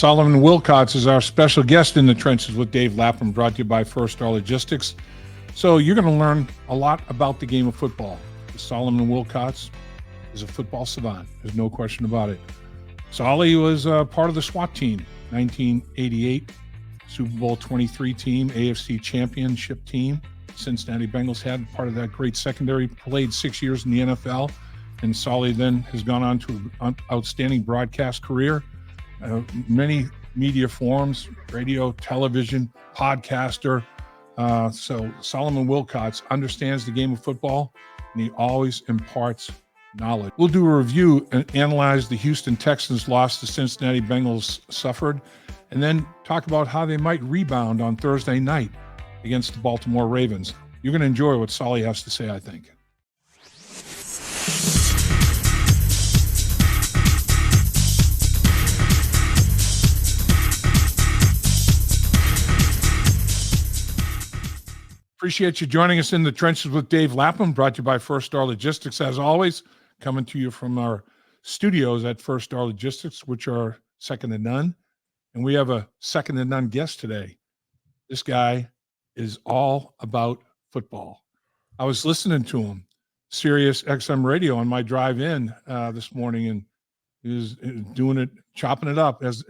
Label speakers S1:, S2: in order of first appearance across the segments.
S1: Solomon Wilcots is our special guest in the trenches with Dave Lapham, brought to you by First Star Logistics. So you're going to learn a lot about the game of football. Solomon Wilcots is a football savant. There's no question about it. Solly was part of the SWAT team, 1988 Super Bowl 23 team, AFC championship team. Cincinnati Bengals had part of that great secondary, played 6 years in the NFL. And Solly then has gone on to an outstanding broadcast career. Many media forms, radio, television, podcaster. So Solomon Wilcots understands the game of football, and he always imparts knowledge. We'll do a review and analyze the Houston Texans' loss the Cincinnati Bengals suffered, and then talk about how they might rebound on Thursday night against the Baltimore Ravens. You're going to enjoy what Solly has to say, I think. Appreciate you joining us in the trenches with Dave Lapham, brought to you by First Star Logistics. As always, coming to you from our studios at First Star Logistics, which are second to none. And we have a second to none guest today. This guy is all about football. I was listening to him, Sirius XM radio, on my drive in this morning, and he was doing it, chopping it up as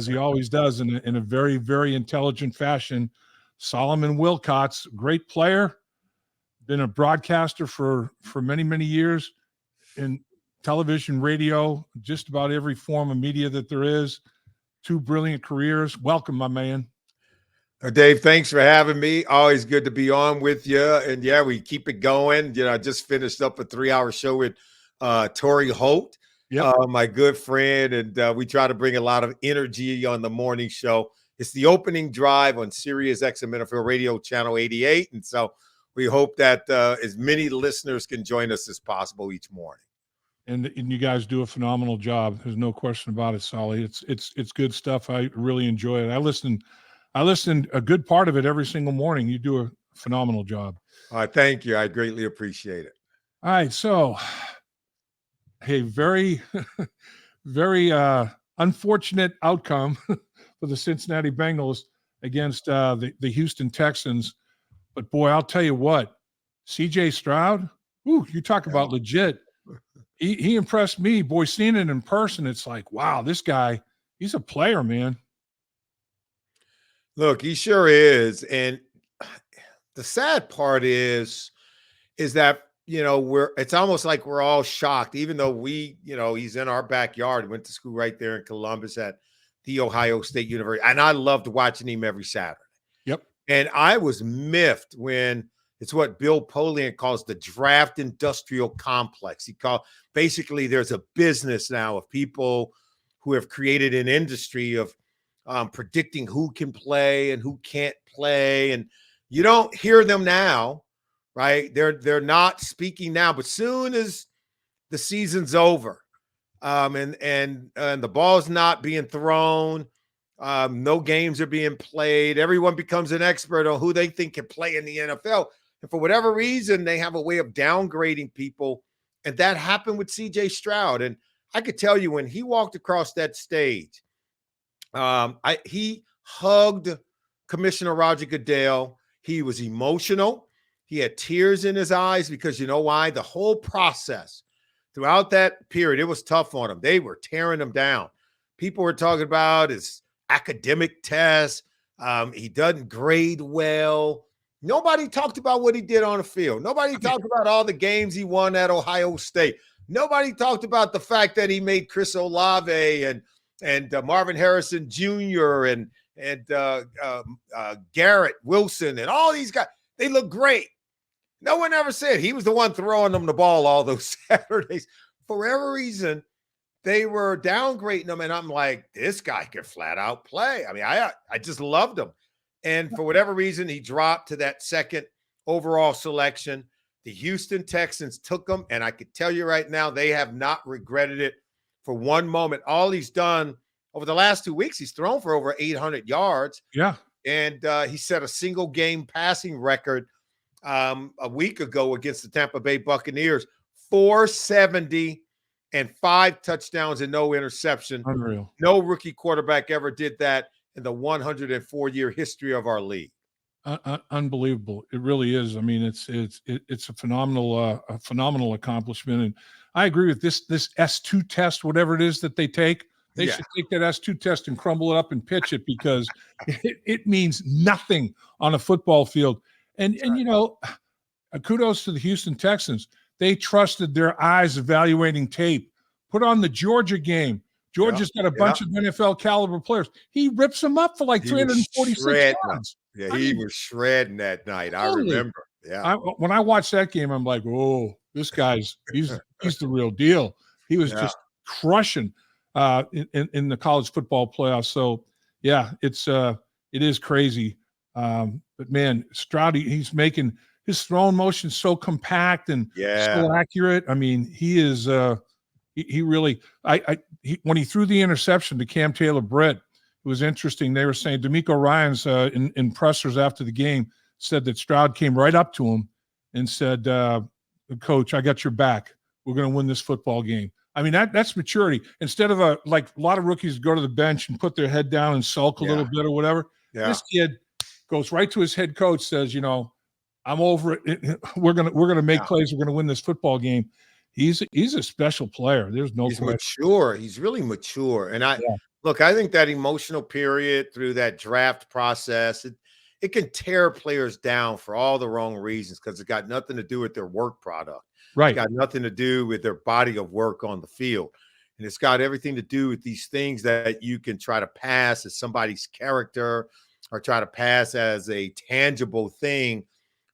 S1: he always does in a very, very intelligent fashion. Solomon Wilcots, great player, been a broadcaster for many, many years in television, radio, just about every form of media that there is. 2 brilliant careers. Welcome, my man.
S2: Dave, thanks for having me. Always good to be on with you. And yeah, we keep it going. I just finished up a 3-hour show with Torrey Holt, my good friend. And we try to bring a lot of energy on the morning show. It's the opening drive on Sirius XM NFL Radio Channel 88. And so we hope that as many listeners can join us as possible each morning.
S1: And you guys do a phenomenal job. There's no question about it, Solly. It's good stuff. I really enjoy it. I listen a good part of it every single morning. You do a phenomenal job.
S2: Thank you. I greatly appreciate it.
S1: All right. So, hey, very, very unfortunate outcome for the Cincinnati Bengals against the Houston Texans. But, boy, I'll tell you what, C.J. Stroud, you talk about legit. He impressed me. Boy, seeing it in person, it's like, wow, this guy, he's a player, man.
S2: Look, he sure is. And the sad part is that, it's almost like we're all shocked, even though he's in our backyard, went to school right there in Columbus at the Ohio State University. And I loved watching him every Saturday.
S1: Yep.
S2: And I was miffed when it's what Bill Polian calls the draft industrial complex. He called basically there's a business now of people who have created an industry of predicting who can play and who can't play. And you don't hear them now, right? They're not speaking now, but soon as the season's over, and the ball's not being thrown, no games are being played, everyone becomes an expert on who they think can play in the NFL. And for whatever reason, they have a way of downgrading people. And that happened with C.J. Stroud. And I could tell you when he walked across that stage, he hugged Commissioner Roger Goodell. He was emotional. He had tears in his eyes because you know why? The whole process throughout that period, it was tough on him. They were tearing him down. People were talking about his academic tests. He doesn't grade well. Nobody talked about what he did on the field. Nobody talked about all the games he won at Ohio State. Nobody talked about the fact that he made Chris Olave and Marvin Harrison Jr. and Garrett Wilson and all these guys. They look great. No one ever said he was the one throwing them the ball all those Saturdays. For whatever reason, they were downgrading him, and I'm like, this guy could flat out play. I mean, I just loved him. And for whatever reason, he dropped to that second overall selection. The Houston Texans took him, and I could tell you right now, they have not regretted it for one moment. All he's done over the last 2 weeks, he's thrown for over 800 yards.
S1: Yeah.
S2: And he set a single game passing record a week ago against the Tampa Bay Buccaneers, 470 and 5 touchdowns and no interception.
S1: Unreal.
S2: No rookie quarterback ever did that in the 104-year history of our league.
S1: Unbelievable. It really is. I mean, it's a phenomenal accomplishment. And I agree with this S2 test, whatever it is that they take. They should take that S2 test and crumble it up and pitch it, because it means nothing on a football field. And you know, kudos to the Houston Texans. They trusted their eyes evaluating tape. Put on the Georgia game. Georgia's got a bunch of NFL caliber players. He rips them up for like 346 yards.
S2: Yeah, he was shredding that night. I remember. Yeah.
S1: When I watched that game, I'm like, oh, this guy's he's the real deal. He was just crushing in the college football playoffs. So yeah, it is crazy. But man, Stroud, he's making his throwing motion so compact and so accurate. I mean, he is he really when he threw the interception to Cam Taylor-Britt, it was interesting. They were saying D'Amico Ryans in pressers after the game said that Stroud came right up to him and said, Coach, I got your back. We're going to win this football game. I mean, that's maturity. Instead of like a lot of rookies go to the bench and put their head down and sulk a little bit or whatever. Yeah. This kid goes right to his head coach, says, you know, I'm over it. We're gonna make plays. We're gonna win this football game. He's a special player. There's no
S2: He's mature. He's really mature. And look, I think that emotional period through that draft process, it can tear players down for all the wrong reasons, because it's got nothing to do with their work product.
S1: Right.
S2: It's got nothing to do with their body of work on the field. And it's got everything to do with these things that you can try to pass as somebody's character, or try to pass as a tangible thing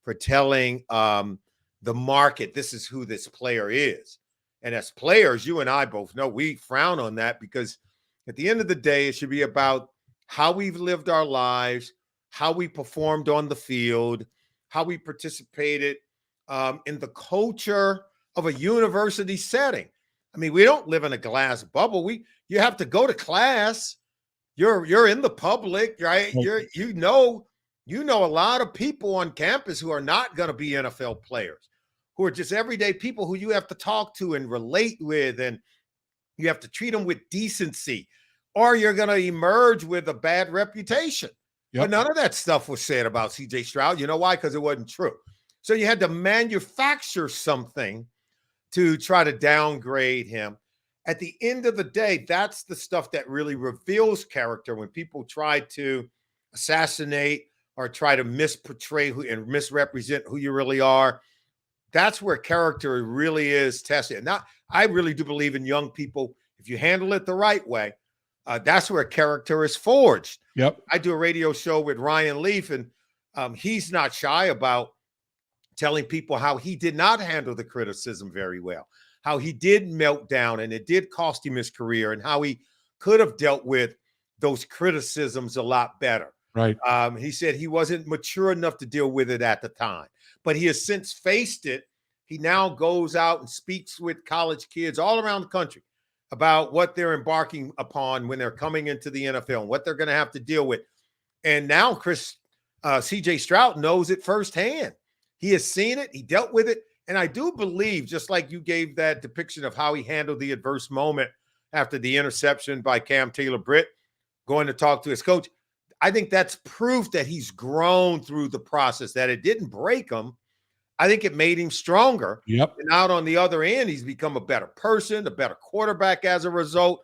S2: for telling the market, this is who this player is. And as players, you and I both know we frown on that, because at the end of the day, it should be about how we've lived our lives, how we performed on the field, how we participated in the culture of a university setting. I mean, we don't live in a glass bubble. You have to go to class. You're in the public, right? You know a lot of people on campus who are not going to be NFL players, who are just everyday people who you have to talk to and relate with, and you have to treat them with decency, or you're going to emerge with a bad reputation. Yep. But none of that stuff was said about C.J. Stroud. You know why? Because it wasn't true. So you had to manufacture something to try to downgrade him. At the end of the day, that's the stuff that really reveals character. When people try to assassinate or try to misportray and misrepresent who you really are, that's where character really is tested. Now, I really do believe in young people. If you handle it the right way, that's where character is forged.
S1: Yep.
S2: I do a radio show with Ryan Leaf, and he's not shy about telling people how he did not handle the criticism very well, how he did melt down and it did cost him his career, and how he could have dealt with those criticisms a lot better.
S1: Right.
S2: He said he wasn't mature enough to deal with it at the time, but he has since faced it. He now goes out and speaks with college kids all around the country about what they're embarking upon when they're coming into the NFL and what they're going to have to deal with. And now C.J. Stroud knows it firsthand. He has seen it. He dealt with it. And I do believe, just like you gave that depiction of how he handled the adverse moment after the interception by Cam Taylor-Britt, going to talk to his coach, I think that's proof that he's grown through the process, that it didn't break him. I think it made him stronger.
S1: Yep.
S2: And out on the other end, he's become a better person, a better quarterback as a result.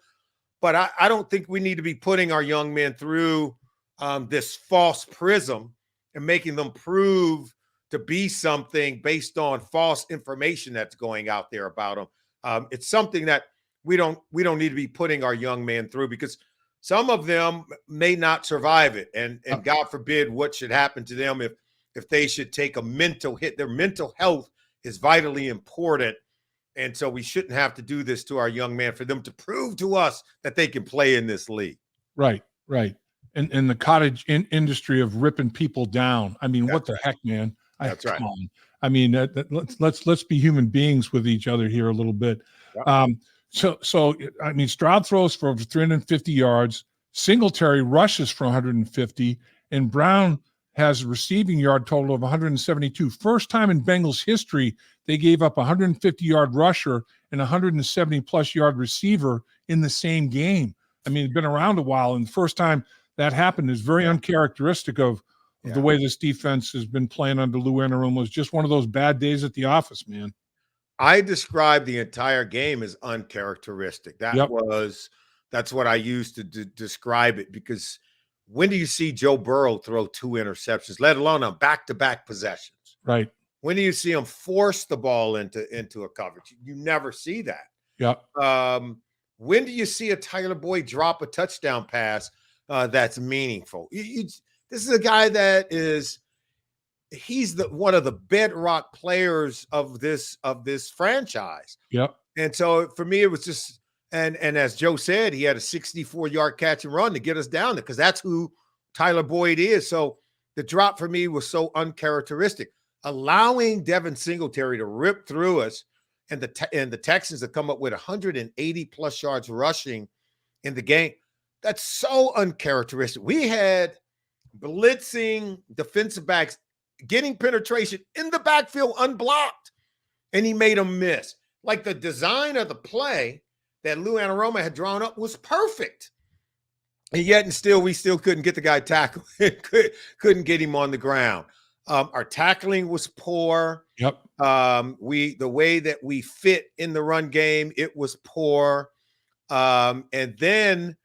S2: But I don't think we need to be putting our young men through this false prism and making them prove to be something based on false information that's going out there about them. It's something that we don't need to be putting our young men through, because some of them may not survive it. And God forbid what should happen to them if they should take a mental hit. Their mental health is vitally important. And so we shouldn't have to do this to our young man for them to prove to us that they can play in this league.
S1: Right, right. And the cottage industry of ripping people down. I mean, what the heck, man?
S2: That's right.
S1: I mean, let's be human beings with each other here a little bit. Yep. So I mean, Stroud throws for over 350 yards. Singletary rushes for 150, and Brown has a receiving yard total of 172. First time in Bengals history they gave up a 150-yard rusher and 170-plus yard receiver in the same game. I mean, it's been around a while, and the first time that happened is very uncharacteristic of the way this defense has been playing under Lou Anarumo. Was just one of those bad days at the office, man.
S2: I described the entire game as uncharacteristic. That's what I used to describe it, because when do you see Joe Burrow throw 2 interceptions, let alone on back-to-back possessions?
S1: Right.
S2: When do you see him force the ball into a coverage? You never see that.
S1: Yeah.
S2: When do you see a Tyler Boyd drop a touchdown pass that's meaningful? This is a guy that he's one of the bedrock players of this franchise.
S1: Yep.
S2: And so for me, it was just, and as Joe said, he had a 64-yard catch and run to get us down there, because that's who Tyler Boyd is. So the drop for me was so uncharacteristic. Allowing Devin Singletary to rip through us, and the Texans to come up with 180-plus yards rushing in the game, that's so uncharacteristic. We had blitzing defensive backs getting penetration in the backfield unblocked, and he made them miss. Like, the design of the play that Lou Anarumo had drawn up was perfect. And yet we still couldn't get the guy tackled. couldn't get him on the ground. Our tackling was poor.
S1: Yep.
S2: The way that we fit in the run game, it was poor. And then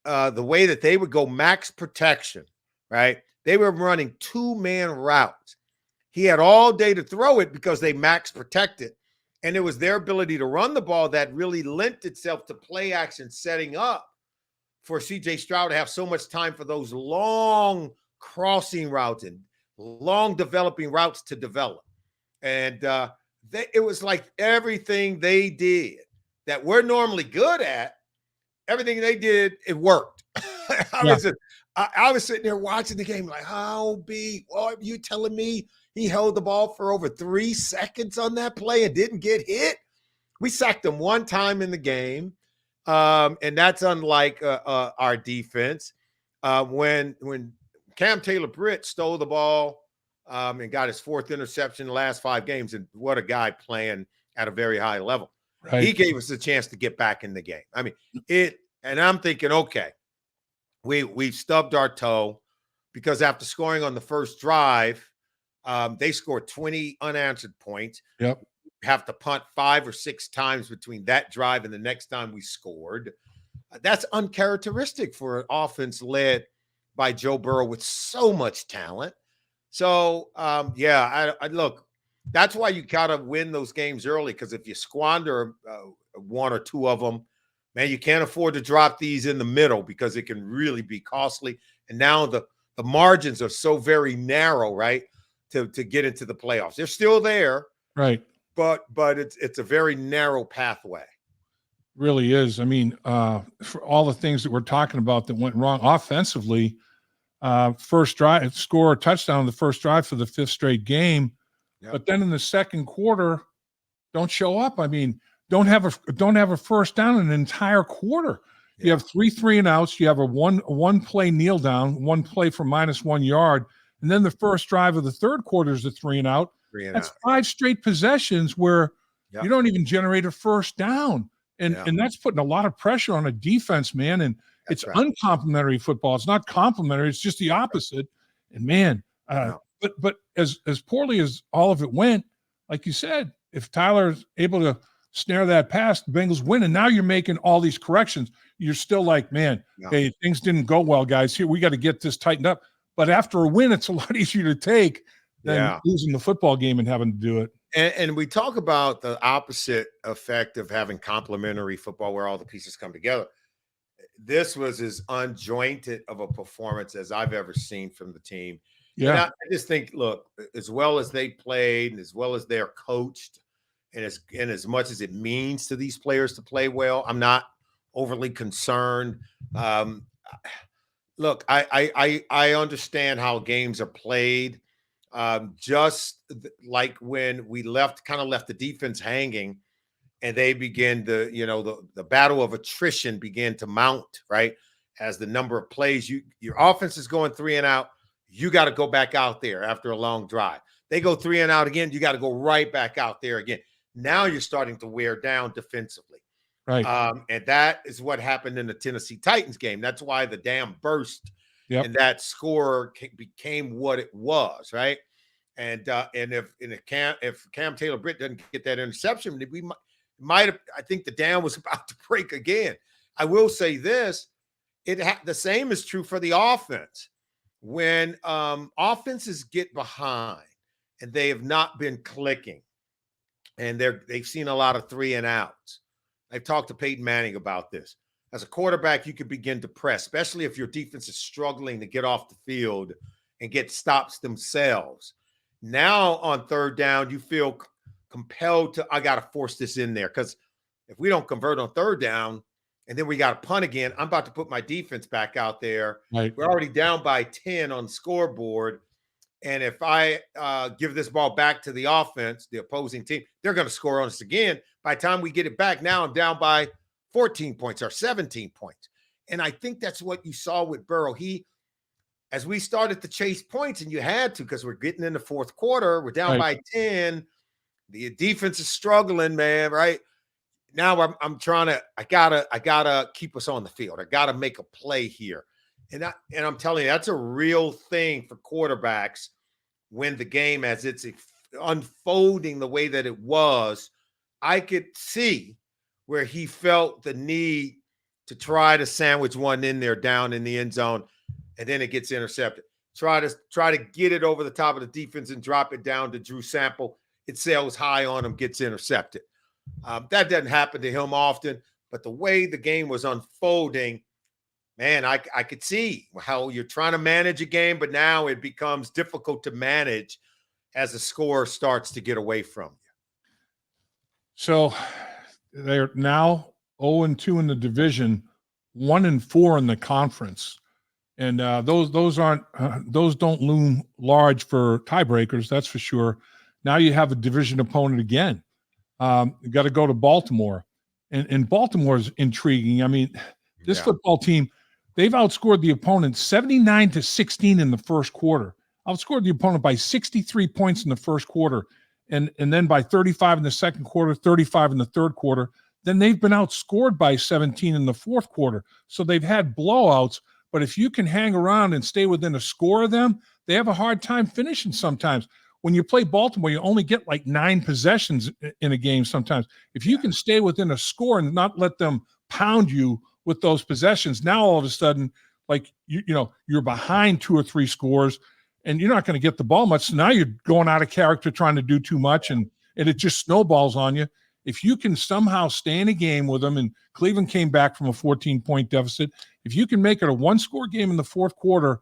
S2: the way that they would go max protection, right? They were running 2-man routes. He had all day to throw it because they max protected. And it was their ability to run the ball that really lent itself to play action setting up for C.J. Stroud to have so much time for those long crossing routes and long developing routes to develop. And it was like everything they did that we're normally good at, everything they did, it worked. I was sitting there watching the game like, what, you telling me he held the ball for over 3 seconds on that play and didn't get hit? We sacked him 1 time in the game. And that's unlike our defense. When Cam Taylor-Britt stole the ball and got his 4th interception in the last 5 games, and what a guy playing at a very high level. Right. He gave us a chance to get back in the game. I mean, and I'm thinking, okay, we've stubbed our toe, because after scoring on the first drive, they scored 20 unanswered points.
S1: Yep.
S2: Have to punt 5 or 6 times between that drive and the next time we scored. That's uncharacteristic for an offense led by Joe Burrow with so much talent. So, I look, that's why you gotta win those games early, because if you squander 1 or 2 of them, man, you can't afford to drop these in the middle, because it can really be costly. And now the margins are so very narrow, right, to get into the playoffs. They're still there,
S1: right?
S2: But it's a very narrow pathway.
S1: Really is. I mean, for all the things that we're talking about that went wrong offensively, first drive, score a touchdown on the first drive for the 5th straight game, but then in the second quarter, don't show up. I mean, don't have a first down in an entire quarter. You have 3 3-and-outs. You have a one play kneel down, 1 play for -1 yard, and then the first drive of the third quarter is a 3-and-out. That's 5 straight possessions where you don't even generate a first down. And that's putting a lot of pressure on a defense, man. And it's uncomplimentary football. It's not complimentary. It's just the opposite. And man, but as poorly as all of it went, like you said, if Tyler's able to snare that pass, the Bengals win. And now you're making all these corrections. You're still like, man, hey, things didn't go well, guys. Here, we got to get this tightened up. But after a win, it's a lot easier to take than losing the football game and having to do it.
S2: And we talk about the opposite effect of having complementary football where all the pieces come together. This was as unjointed of a performance as I've ever seen from the team. Yeah. And I just think, look, as well as they played and as well as they're coached and as much as it means to these players to play well, I'm not overly concerned. Look, I understand how games are played. Just like when we left the defense hanging, and they began the battle of attrition began to mount, right? As the number of plays, your offense is going 3-and-out, you got to go back out there after a long drive. They go 3-and-out again, you got to go right back out there again. Now you're starting to wear down defensively.
S1: Right.
S2: And that is what happened in the Tennessee Titans game. That's why the dam burst
S1: Yep.
S2: and that score became what it was, right? And if Cam Taylor-Britt doesn't get that interception, we might have. I think the dam was about to break again. I will say this: the same is true for the offense. When offenses get behind and they have not been clicking, and they've seen a lot of 3 and outs. I've talked to Peyton Manning about this. As a quarterback, you could begin to press, especially if your defense is struggling to get off the field and get stops themselves. Now on third down, you feel compelled to, I got to force this in there, because if we don't convert on third down and then we got to punt again, I'm about to put my defense back out there.
S1: Right.
S2: We're already down by 10 on the scoreboard. And if I give this ball back to the offense, the opposing team, they're going to score on us again. By the time we get it back, now I'm down by 14 points or 17 points. And I think that's what you saw with Burrow. As we started to chase points, and you had to, because we're getting in the fourth quarter, we're down by 10. The defense is struggling, man, right? Now I'm trying to, I gotta keep us on the field. I gotta make a play here. And I'm telling you, that's a real thing for quarterbacks when the game, as it's unfolding the way that it was. I could see where he felt the need to try to sandwich one in there down in the end zone, and then it gets intercepted. Try to get it over the top of the defense and drop it down to Drew Sample. It sails high on him, gets intercepted. That doesn't happen to him often, but the way the game was unfolding, man, I could see how you're trying to manage a game, but now it becomes difficult to manage as the score starts to get away from you.
S1: So they're now 0-2 in the division, 1-4 in the conference. And those don't loom large for tiebreakers, that's for sure. Now you have a division opponent again. You got to go to Baltimore. And Baltimore's intriguing. I mean, this football team, they've outscored the opponent 79-16 in the first quarter. Outscored the opponent by 63 points in the first quarter, and then by 35 in the second quarter, 35 in the third quarter. Then they've been outscored by 17 in the fourth quarter. So they've had blowouts. But if you can hang around and stay within a score of them, they have a hard time finishing sometimes. When you play Baltimore, you only get like 9 possessions in a game sometimes. If you can stay within a score and not let them pound you with those possessions, now all of a sudden, like you're behind 2 or 3 scores, and you're not going to get the ball much. So now you're going out of character, trying to do too much, and it just snowballs on you. If you can somehow stay in a game with them, and Cleveland came back from a 14-point deficit, if you can make it a 1-score game in the fourth quarter,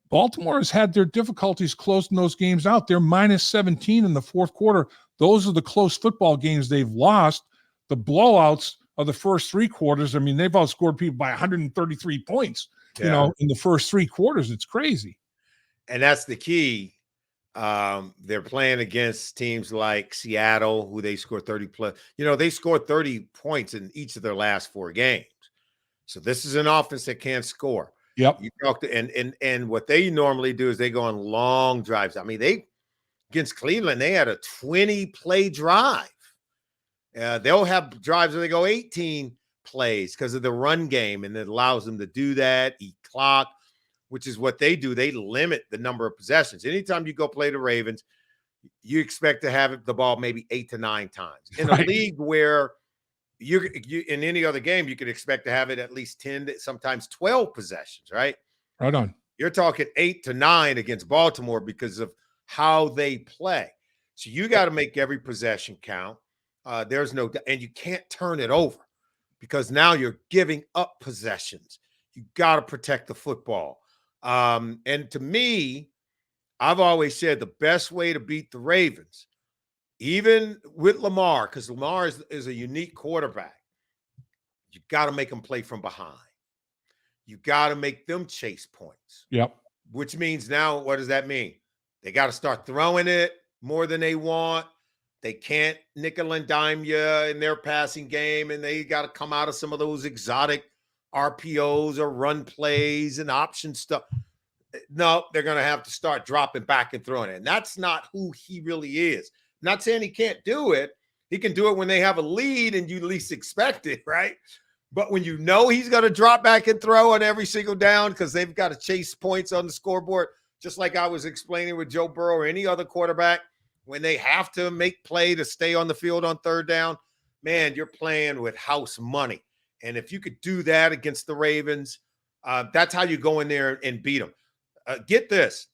S1: Baltimore has had their difficulties closing those games out. They're minus 17 in the fourth quarter. Those are the close football games they've lost. The blowouts of the first 3 quarters, I mean, they've outscored people by 133 points, in the first 3 quarters. It's crazy.
S2: And that's the key. They're playing against teams like Seattle, who they scored 30 plus. They scored 30 points in each of their last 4 games. So this is an offense that can't score.
S1: Yep.
S2: You talk to and what they normally do is they go on long drives. I mean, against Cleveland, they had a 20-play drive. They'll have drives where they go 18 plays because of the run game, and it allows them to do that, eat clock, which is what they do. They limit the number of possessions. Anytime you go play the Ravens, you expect to have the ball maybe 8 to 9 times. In a league where you in any other game, you could expect to have it at least 10 to sometimes 12 possessions, right?
S1: Right on.
S2: You're talking 8 to 9 against Baltimore because of how they play. So you got to make every possession count. And you can't turn it over because now you're giving up possessions. You got to protect the football. And to me, I've always said the best way to beat the Ravens, even with Lamar, because Lamar is a unique quarterback, you got to make them play from behind. You got to make them chase points.
S1: Yep.
S2: Which means now, what does that mean? They got to start throwing it more than they want. They can't nickel and dime you in their passing game, and they got to come out of some of those exotic RPOs or run plays and option stuff. No, they're going to have to start dropping back and throwing it. And that's not who he really is. I'm not saying he can't do it, He can do it when they have a lead and you least expect it, right? But when you know he's going to drop back and throw on every single down because they've got to chase points on the scoreboard, just like I was explaining with Joe Burrow or any other quarterback, when they have to make play to stay on the field on third down, man, you're playing with house money. And if you could do that against the Ravens, that's how you go in there and beat them. Get this.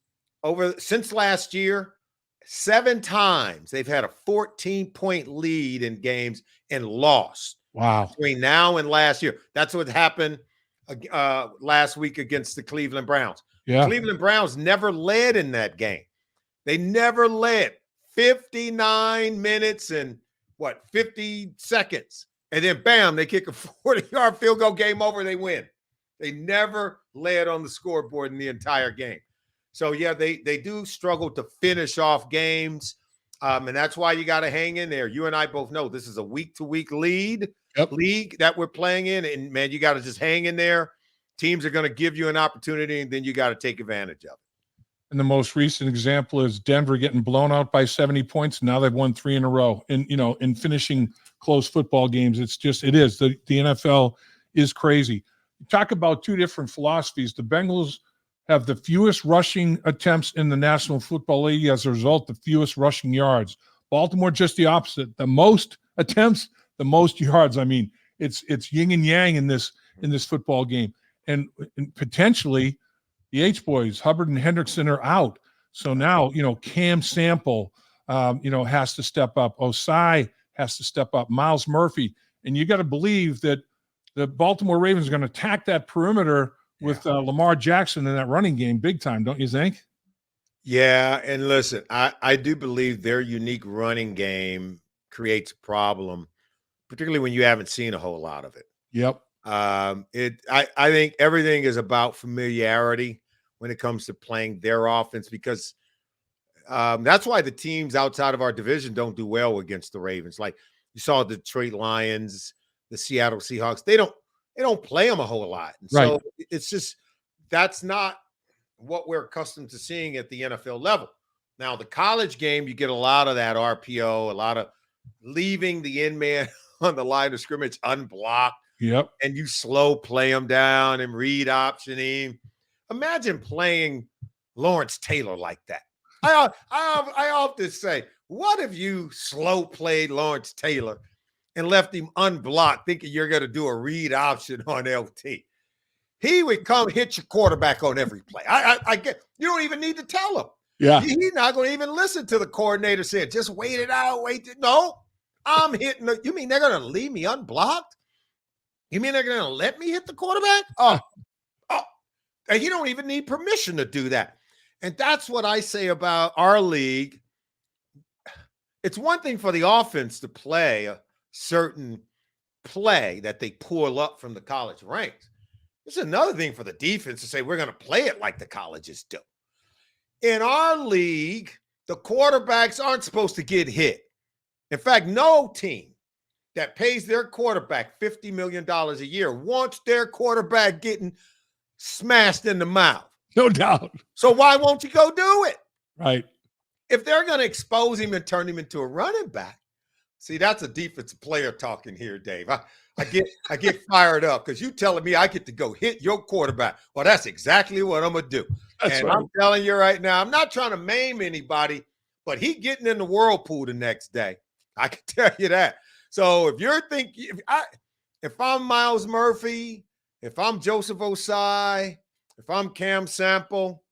S2: Since last year, 7 times they've had a 14-point lead in games and lost.
S1: Wow.
S2: Between now and last year. That's what happened last week against the Cleveland Browns.
S1: Yeah.
S2: Cleveland Browns never led in that game. They never led. 59 minutes and 50 seconds. And then bam, they kick a 40-yard field goal, game over, they win. They never led on the scoreboard in the entire game. So, yeah, they do struggle to finish off games, and that's why you got to hang in there. You and I both know this is a week-to-week league that we're playing in, and, man, you got to just hang in there. Teams are going to give you an opportunity, and then you got to take advantage of it.
S1: And the most recent example is Denver getting blown out by 70 points. Now they've won 3 in a row. And, in finishing close football games, it is. The NFL is crazy. You talk about 2 different philosophies. The Bengals have the fewest rushing attempts in the National Football League. As a result, the fewest rushing yards. Baltimore, just the opposite. The most attempts, the most yards. I mean, it's yin and yang in this football game. And potentially the H-boys, Hubbard and Hendrickson, are out. So now, Cam Sample, has to step up. Ossai has to step up. Myles Murphy. And you got to believe that the Baltimore Ravens are going to attack that perimeter with Lamar Jackson in that running game big time, don't you think?
S2: Yeah, and listen, I do believe their unique running game creates a problem, particularly when you haven't seen a whole lot of it.
S1: Yep.
S2: I think everything is about familiarity when it comes to playing their offense, because that's why the teams outside of our division don't do well against the Ravens. Like you saw the Detroit Lions, the Seattle Seahawks. They don't play them a whole lot. And so it's just, that's not what we're accustomed to seeing at the NFL level. Now, the college game, you get a lot of that RPO, a lot of leaving the end man on the line of scrimmage unblocked.
S1: Yep.
S2: And you slow play them down and read optioning. Imagine playing Lawrence Taylor like that. I often say, what if you slow played Lawrence Taylor and left him unblocked, thinking you're going to do a read option on LT? He would come hit your quarterback on every play. I get, you don't even need to tell him.
S1: Yeah.
S2: He's not going to even listen to the coordinator saying, just wait it out, No, I'm hitting. You mean they're going to leave me unblocked? You mean they're going to let me hit the quarterback? Oh, you don't even need permission to do that. And that's what I say about our league. It's one thing for the offense to play a certain play that they pull up from the college ranks. It's another thing for the defense to say, we're going to play it like the colleges do. In our league, the quarterbacks aren't supposed to get hit. In fact, no team that pays their quarterback $50 million a year wants their quarterback getting smashed in the mouth.
S1: No doubt.
S2: So why won't you go do it?
S1: Right.
S2: If they're going to expose him and turn him into a running back, see, that's a defensive player talking here, Dave. I get fired up because you telling me I get to go hit your quarterback. Well, that's exactly what I'm going to do.
S1: That's right.
S2: I'm telling you right now, I'm not trying to maim anybody, but he getting in the whirlpool the next day. I can tell you that. So if you're thinking, if I'm Myles Murphy, if I'm Joesph Ossai, if I'm Cam Sample,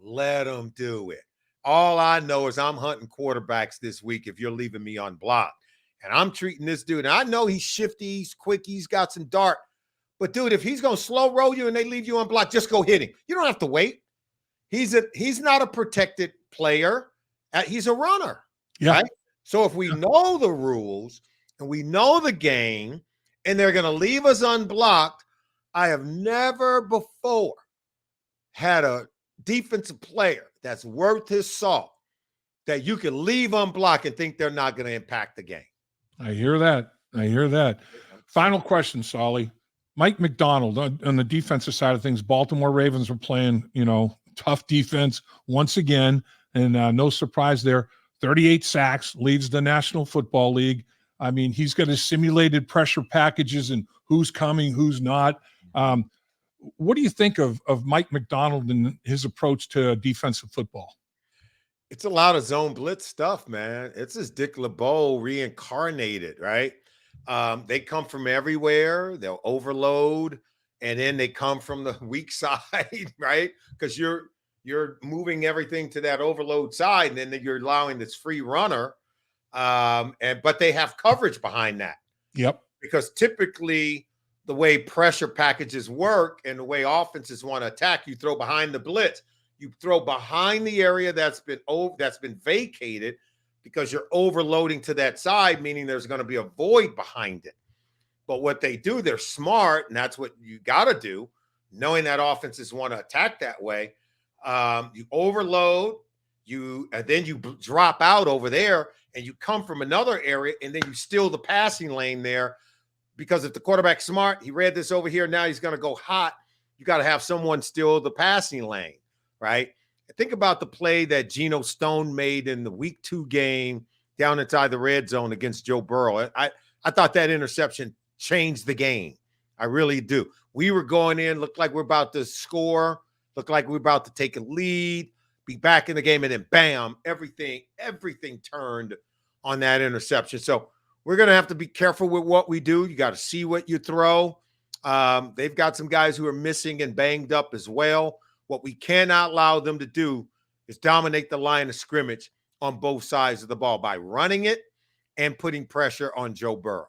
S2: let them do it. All I know is I'm hunting quarterbacks this week if you're leaving me unblocked. And I'm treating this dude. And I know he's shifty, he's quick, he's got some dart. But, dude, if he's going to slow roll you and they leave you unblocked, just go hit him. You don't have to wait. He's not a protected player. He's a runner.
S1: Yeah.
S2: Right? So if we know the rules and we know the game and they're going to leave us unblocked, I have never before had a defensive player that's worth his salt that you can leave unblocked and think they're not going to impact the game.
S1: I hear that. Final question, Solly. Mike McDonald on the defensive side of things. Baltimore Ravens were playing, tough defense once again, and no surprise there. 38 sacks, leads the National Football League. I mean, he's got his simulated pressure packages and who's coming, who's not. What do you think of Mike Macdonald and his approach to defensive football?
S2: It's a lot of zone blitz stuff, man. It's just Dick LeBeau reincarnated, right? They come from everywhere. They'll overload, and then they come from the weak side, right? Because you're moving everything to that overload side, and then you're allowing this free runner. But they have coverage behind that.
S1: Yep.
S2: Because typically the way pressure packages work and the way offenses want to attack, you throw behind the blitz. You throw behind the area that's been vacated because you're overloading to that side, meaning there's going to be a void behind it. But what they do, they're smart, and that's what you got to do, knowing that offenses want to attack that way. You overload, and then you drop out over there, and you come from another area, and then you steal the passing lane there. Because if the quarterback's smart, he read this over here, now he's going to go hot. You got to have someone steal the passing lane, right? Think about the play that Geno Stone made in the Week 2 game down inside the red zone against Joe Burrow. I thought that interception changed the game. I really do. We were going in, looked like we're about to score, looked like we're about to take a lead, be back in the game, and then bam, everything turned on that interception. So we're going to have to be careful with what we do. You got to see what you throw. They've got some guys who are missing and banged up as well. What we cannot allow them to do is dominate the line of scrimmage on both sides of the ball by running it and putting pressure on Joe Burrow.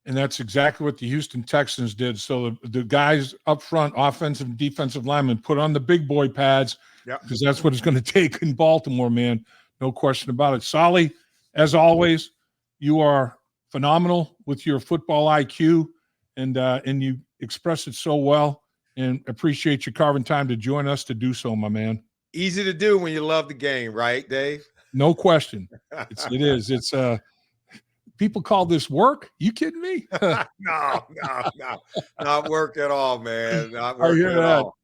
S1: And that's exactly what the Houston Texans did. So the guys up front, offensive and defensive linemen, put on the big boy pads because that's what it's going to take in Baltimore, man. No question about it. Solly, as always, you are phenomenal with your football IQ, and you express it so well, and appreciate you carving time to join us to do so, my man.
S2: Easy to do when you love the game, right, Dave?
S1: No question. It is. It's people call this work. You kidding me?
S2: No. Not work at all, man. Not work at all.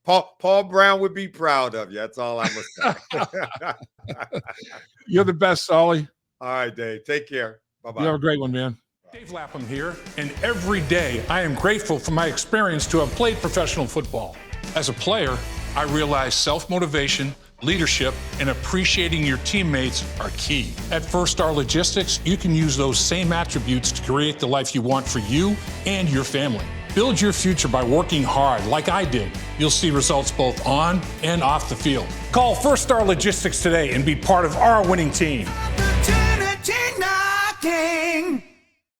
S2: Paul Brown would be proud of you. That's all I must say.
S1: You're the best, Solly.
S2: All right, Dave. Take care. Bye-bye.
S1: You have a great one, man.
S3: Dave Lapham here, and every day I am grateful for my experience to have played professional football. As a player, I realized self-motivation, leadership, and appreciating your teammates are key. At First Star Logistics, you can use those same attributes to create the life you want for you and your family. Build your future by working hard like I did. You'll see results both on and off the field. Call First Star Logistics today and be part of our winning team.
S4: Opportunity knocking.